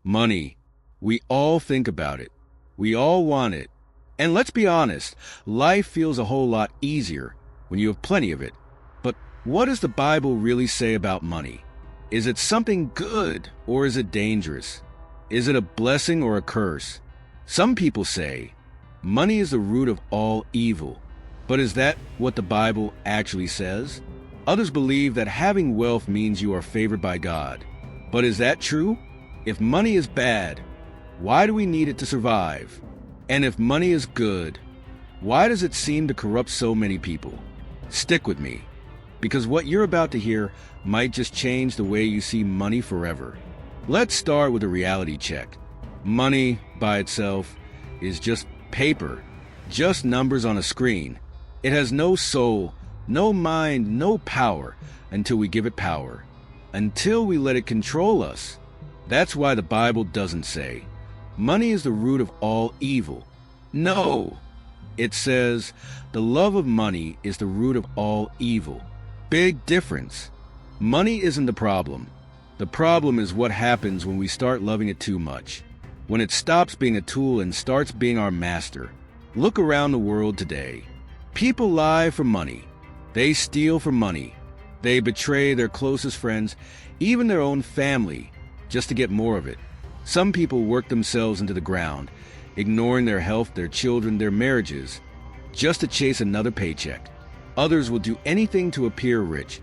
Money. We all think about it. We all want it. And let's be honest, life feels a whole lot easier when you have plenty of it. But what does the Bible really say about money? Is it something good or is it dangerous? Is it a blessing or a curse? Some people say money is the root of all evil. But is that what the Bible actually says? Others believe that having wealth means you are favored by God. But is that true? If money is bad, why do we need it to survive? And if money is good, why does it seem to corrupt so many people? Stick with me, because what you're about to hear might just change the way you see money forever. Let's start with a reality check. Money, by itself, is just paper, just numbers on a screen. It has no soul, no mind, no power until we give it power, until we let it control us. That's why the Bible doesn't say, money is the root of all evil. No! It says, the love of money is the root of all evil. Big difference. Money isn't the problem. The problem is what happens when we start loving it too much. When it stops being a tool and starts being our master. Look around the world today. People lie for money. They steal for money. They betray their closest friends, even their own family, just to get more of it. Some people work themselves into the ground, ignoring their health, their children, their marriages, just to chase another paycheck. Others will do anything to appear rich,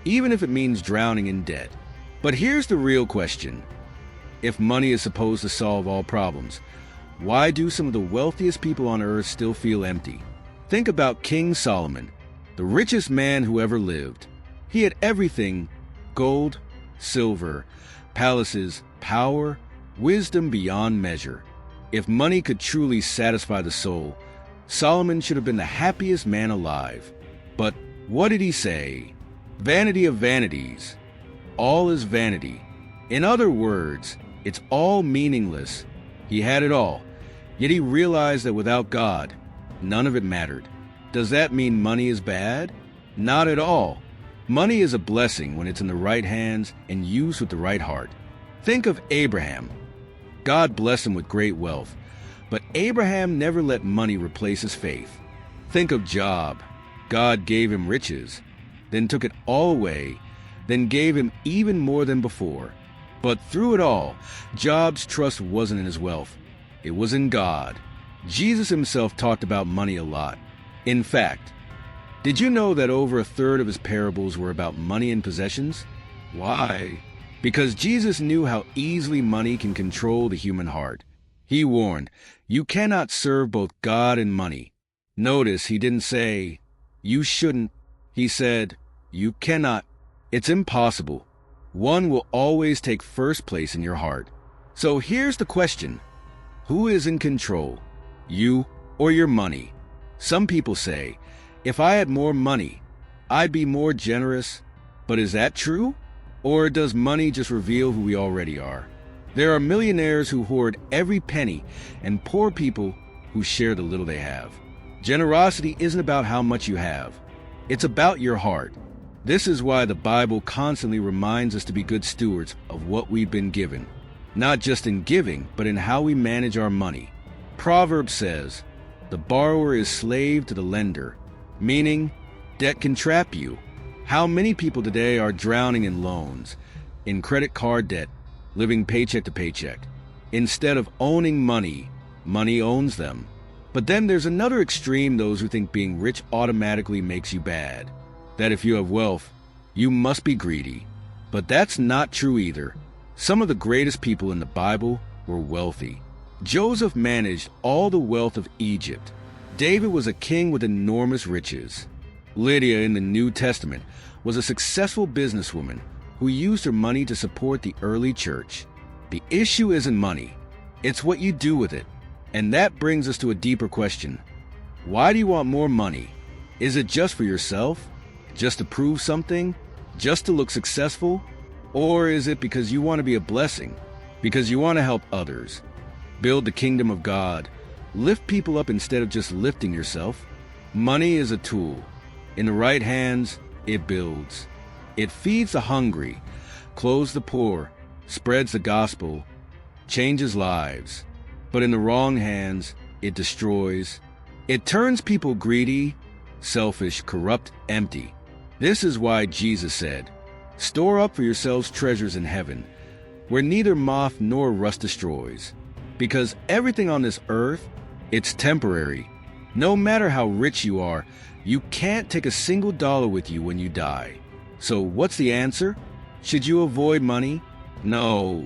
even if it means drowning in debt. But here's the real question. If money is supposed to solve all problems, why do some of the wealthiest people on earth still feel empty? Think about King Solomon, the richest man who ever lived. He had everything: gold, silver, palaces, power, wisdom beyond measure. If money could truly satisfy the soul, Solomon should have been the happiest man alive. But what did he say? Vanity of vanities. All is vanity. In other words, it's all meaningless. He had it all, yet he realized that without God, none of it mattered. Does that mean money is bad? Not at all. Money is a blessing when it's in the right hands and used with the right heart. Think of Abraham. God blessed him with great wealth, but Abraham never let money replace his faith. Think of Job. God gave him riches, then took it all away, then gave him even more than before. But through it all, Job's trust wasn't in his wealth. It was in God. Jesus himself talked about money a lot. In fact, did you know that over a third of his parables were about money and possessions? Why? Because Jesus knew how easily money can control the human heart. He warned, you cannot serve both God and money. Notice he didn't say, you shouldn't. He said, you cannot. It's impossible. One will always take first place in your heart. So here's the question. Who is in control? You or your money? Some people say, if I had more money, I'd be more generous. But is that true? Or does money just reveal who we already are? There are millionaires who hoard every penny and poor people who share the little they have. Generosity isn't about how much you have. It's about your heart. This is why the Bible constantly reminds us to be good stewards of what we've been given. Not just in giving, but in how we manage our money. Proverbs says, the borrower is slave to the lender, meaning debt can trap you. How many people today are drowning in loans, in credit card debt, living paycheck to paycheck? Instead of owning money, money owns them. But then there's another extreme, those who think being rich automatically makes you bad. That if you have wealth, you must be greedy. But that's not true either. Some of the greatest people in the Bible were wealthy. Joseph managed all the wealth of Egypt. David was a king with enormous riches. Lydia in the New Testament was a successful businesswoman who used her money to support the early church. The issue isn't money, it's what you do with it. And that brings us to a deeper question. Why do you want more money? Is it just for yourself? Just to prove something? Just to look successful? Or is it because you want to be a blessing? Because you want to help others? Build the kingdom of God. Lift people up instead of just lifting yourself. Money is a tool. In the right hands, it builds. It feeds the hungry, clothes the poor, spreads the gospel, changes lives. But in the wrong hands, it destroys. It turns people greedy, selfish, corrupt, empty. This is why Jesus said, "Store up for yourselves treasures in heaven, where neither moth nor rust destroys." Because everything on this earth, it's temporary. No matter how rich you are, you can't take a single dollar with you when you die. So what's the answer? Should you avoid money? No.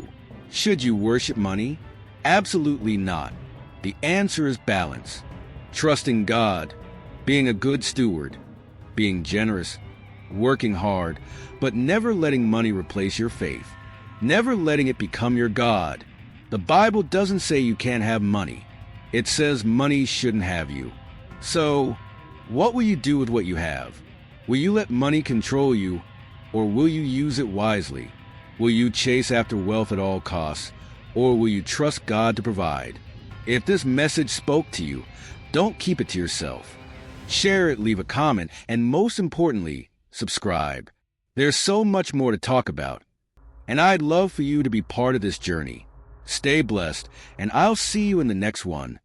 Should you worship money? Absolutely not. The answer is balance. Trusting God, being a good steward, being generous, working hard, but never letting money replace your faith. Never letting it become your God. The Bible doesn't say you can't have money. It says money shouldn't have you. So, what will you do with what you have? Will you let money control you, or will you use it wisely? Will you chase after wealth at all costs, or will you trust God to provide? If this message spoke to you, don't keep it to yourself. Share it, leave a comment, and most importantly, subscribe. There's so much more to talk about, and I'd love for you to be part of this journey. Stay blessed, and I'll see you in the next one.